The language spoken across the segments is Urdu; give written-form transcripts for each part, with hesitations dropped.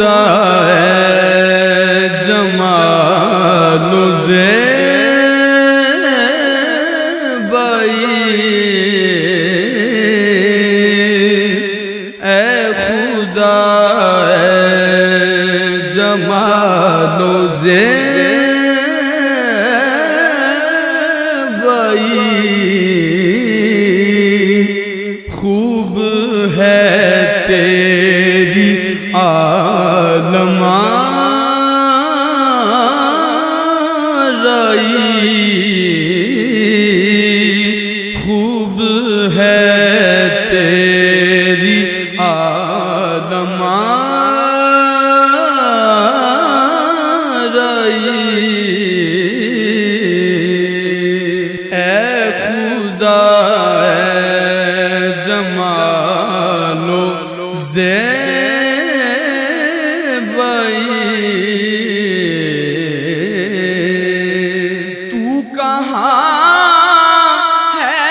خدا جمال و زیبائی، اے خدا جمال و زیبائی، خوب ہے تیری عالم آرائی، خوب ہے تیری عالم آرائی، اے خدا جمال و زیبائی، تو کہاں ہے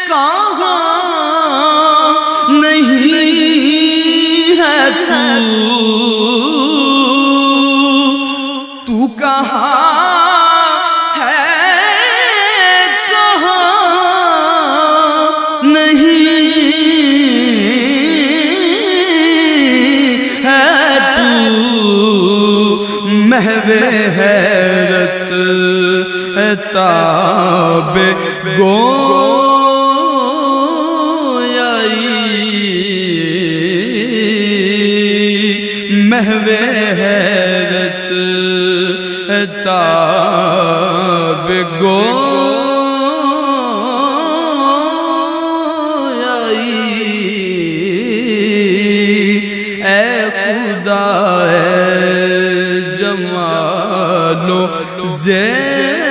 کہاں نہیں ہے تو کہاں ہے کہاں نہیں ہے تو، محو حیرت تاب گویائی، محو حیرت تاب گویائی، اے خدا جمال و زیبائی۔